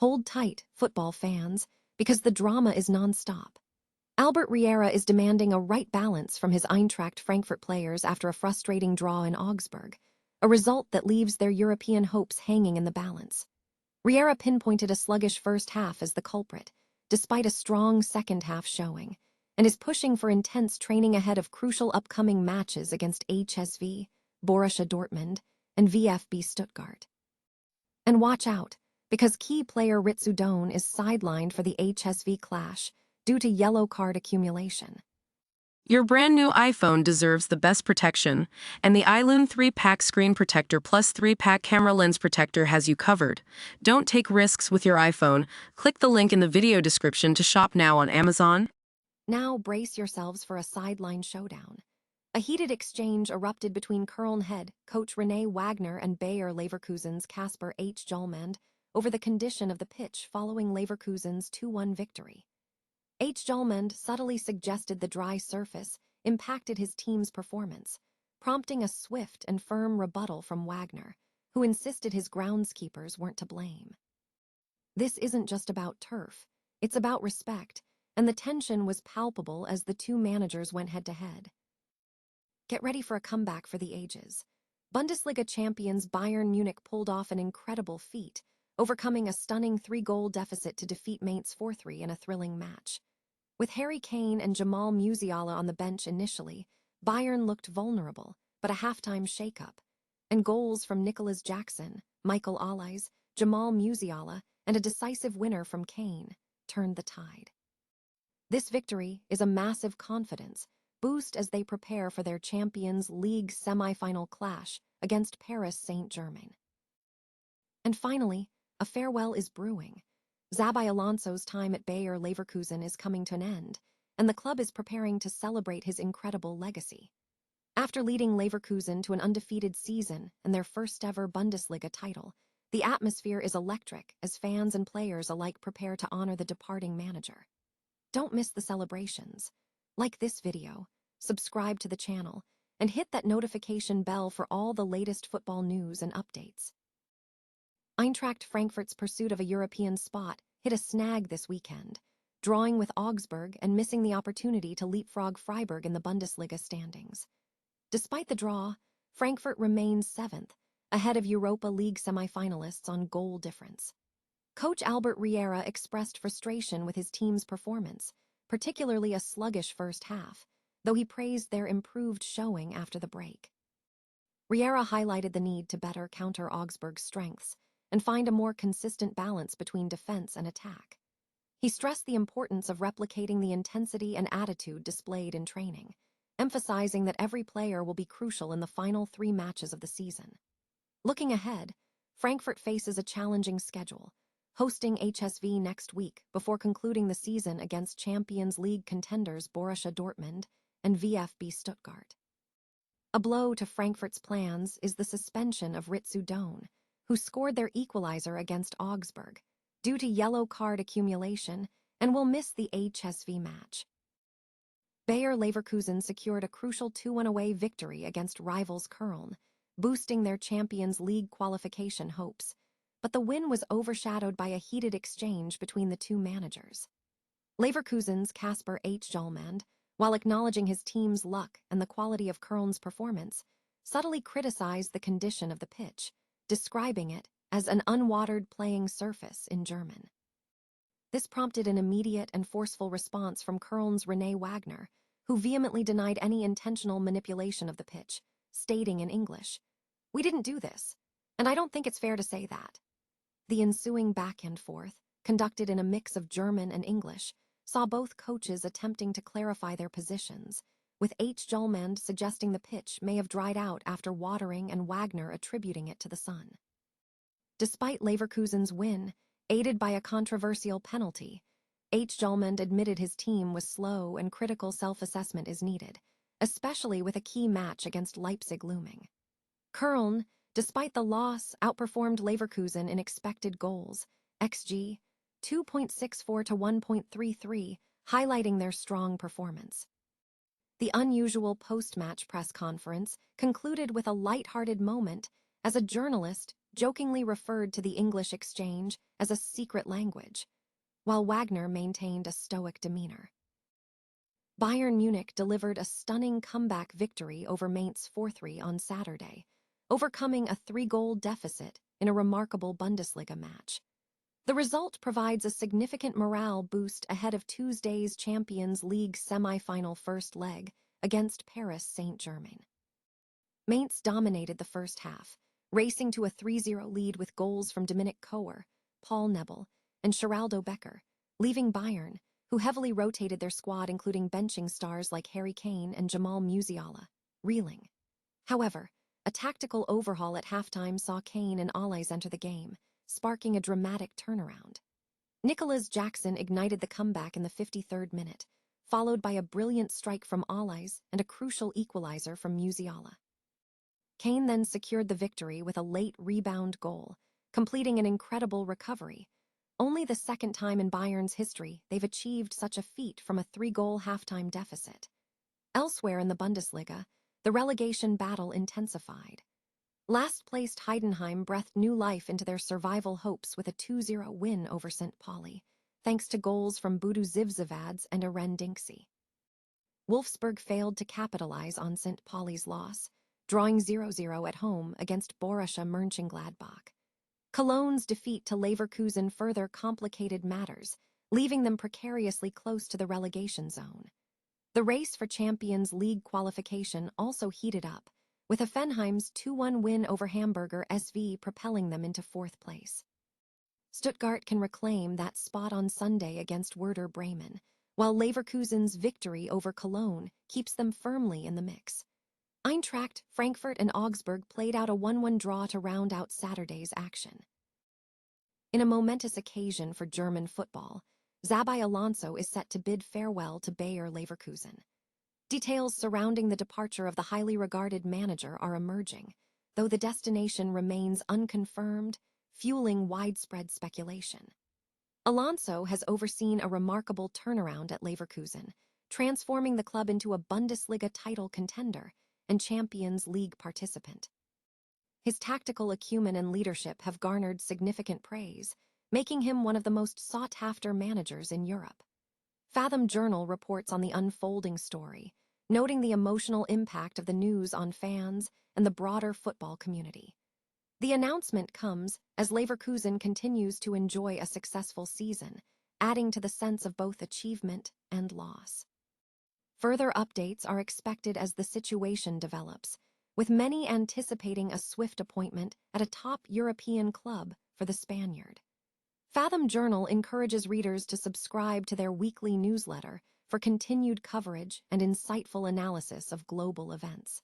Hold tight, football fans, because the drama is nonstop. Albert Riera is demanding a right balance from his Eintracht Frankfurt players after a frustrating draw in Augsburg, a result that leaves their European hopes hanging in the balance. Riera pinpointed a sluggish first half as the culprit, despite a strong second-half showing, and is pushing for intense training ahead of crucial upcoming matches against HSV, Borussia Dortmund, and VfB Stuttgart. And watch out, because key player Ritsu Doan is sidelined for the HSV clash due to yellow card accumulation. Your brand new iPhone deserves the best protection, and the iLune 3-pack screen protector plus 3-pack camera lens protector has you covered. Don't take risks with your iPhone. Click the link in the video description to shop now on Amazon. Now brace yourselves for a sideline showdown. A heated exchange erupted between Köln head coach René Wagner and Bayer Leverkusen's Kasper H. Hjulmand over the condition of the pitch following Leverkusen's 2-1 victory. H. Hjulmand subtly suggested the dry surface impacted his team's performance, prompting a swift and firm rebuttal from Wagner, who insisted his groundskeepers weren't to blame. This isn't just about turf, it's about respect, and the tension was palpable as the two managers went head-to-head. Get ready for a comeback for the ages. Bundesliga champions Bayern Munich pulled off an incredible feat, overcoming a stunning 3-goal deficit to defeat Mainz 4-3 in a thrilling match. With Harry Kane and Jamal Musiala on the bench initially, Bayern looked vulnerable, but a halftime shake-up, and goals from Nicolas Jackson, Michael Olise, Jamal Musiala, and a decisive winner from Kane turned the tide. This victory is a massive confidence boost as they prepare for their Champions League semi-final clash against Paris Saint-Germain. And finally, a farewell is brewing. Xabi Alonso's time at Bayer Leverkusen is coming to an end, and the club is preparing to celebrate his incredible legacy. After leading Leverkusen to an undefeated season and their first-ever Bundesliga title, the atmosphere is electric as fans and players alike prepare to honor the departing manager. Don't miss the celebrations. Like this video, subscribe to the channel, and hit that notification bell for all the latest football news and updates. Eintracht Frankfurt's pursuit of a European spot hit a snag this weekend, drawing with Augsburg and missing the opportunity to leapfrog Freiburg in the Bundesliga standings. Despite the draw, Frankfurt remains 7th, ahead of Europa League semi-finalists on goal difference. Coach Albert Riera expressed frustration with his team's performance, particularly a sluggish first half, though he praised their improved showing after the break. Riera highlighted the need to better counter Augsburg's strengths and find a more consistent balance between defense and attack. He stressed the importance of replicating the intensity and attitude displayed in training, emphasizing that every player will be crucial in the final 3 matches of the season. Looking ahead, Frankfurt faces a challenging schedule, hosting HSV next week before concluding the season against Champions League contenders Borussia Dortmund and VfB Stuttgart. A blow to Frankfurt's plans is the suspension of Ritsu Doan, who scored their equalizer against Augsburg, due to yellow card accumulation and will miss the HSV match. Bayer Leverkusen secured a crucial 2-1 away victory against rivals Köln, boosting their Champions League qualification hopes, but the win was overshadowed by a heated exchange between the two managers. Leverkusen's Kasper H. Hjulmand, while acknowledging his team's luck and the quality of Köln's performance, subtly criticized the condition of the pitch, describing it as an unwatered playing surface in German. This prompted an immediate and forceful response from Köln's René Wagner, who vehemently denied any intentional manipulation of the pitch, stating in English, "We didn't do this, and I don't think it's fair to say that." The ensuing back and forth, conducted in a mix of German and English, saw both coaches attempting to clarify their positions, with H. Hjulmand suggesting the pitch may have dried out after watering and Wagner attributing it to the sun. Despite Leverkusen's win, aided by a controversial penalty, H. Hjulmand admitted his team was slow and critical self-assessment is needed, especially with a key match against Leipzig looming. Köln, despite the loss, outperformed Leverkusen in expected goals, XG 2.64 to 1.33, highlighting their strong performance. The unusual post-match press conference concluded with a light-hearted moment as a journalist jokingly referred to the English exchange as a secret language, while Wagner maintained a stoic demeanor. Bayern Munich delivered a stunning comeback victory over Mainz 4-3 on Saturday, overcoming a 3-goal deficit in a remarkable Bundesliga match. The result provides a significant morale boost ahead of Tuesday's Champions League semi-final first leg against Paris Saint-Germain. Mainz dominated the first half, racing to a 3-0 lead with goals from Dominic Kohr, Paul Nebel, and Geraldo Becker, leaving Bayern, who heavily rotated their squad including benching stars like Harry Kane and Jamal Musiala, reeling. However, a tactical overhaul at halftime saw Kane and Allies enter the game, sparking a dramatic turnaround. Nicolas Jackson ignited the comeback in the 53rd minute, followed by a brilliant strike from Allies and a crucial equalizer from Musiala. Kane then secured the victory with a late rebound goal, completing an incredible recovery. Only the second time in Bayern's history they've achieved such a feat from a 3-goal halftime deficit. Elsewhere in the Bundesliga, the relegation battle intensified. Last-placed Heidenheim breathed new life into their survival hopes with a 2-0 win over St. Pauli, thanks to goals from Budu Zivzavads and Eren Dinksi. Wolfsburg failed to capitalize on St. Pauli's loss, drawing 0-0 at home against Borussia Mönchengladbach. Cologne's defeat to Leverkusen further complicated matters, leaving them precariously close to the relegation zone. The race for Champions League qualification also heated up, with Hoffenheim's 2-1 win over Hamburger SV propelling them into 4th place. Stuttgart can reclaim that spot on Sunday against Werder Bremen, while Leverkusen's victory over Cologne keeps them firmly in the mix. Eintracht Frankfurt and Augsburg played out a 1-1 draw to round out Saturday's action. In a momentous occasion for German football, Xabi Alonso is set to bid farewell to Bayer Leverkusen. Details surrounding the departure of the highly regarded manager are emerging, though the destination remains unconfirmed, fueling widespread speculation. Alonso has overseen a remarkable turnaround at Leverkusen, transforming the club into a Bundesliga title contender and Champions League participant. His tactical acumen and leadership have garnered significant praise, making him one of the most sought-after managers in Europe. Fathom Journal reports on the unfolding story, noting the emotional impact of the news on fans and the broader football community. The announcement comes as Leverkusen continues to enjoy a successful season, adding to the sense of both achievement and loss. Further updates are expected as the situation develops, with many anticipating a swift appointment at a top European club for the Spaniard. Fathom Journal encourages readers to subscribe to their weekly newsletter for continued coverage and insightful analysis of global events.